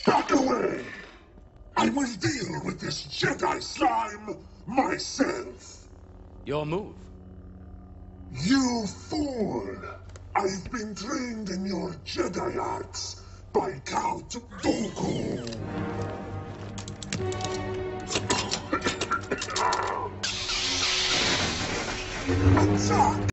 Back away! I will deal with this Jedi slime myself! Your move. You fool! I've been trained in your Jedi arts by Count Dooku! Attack!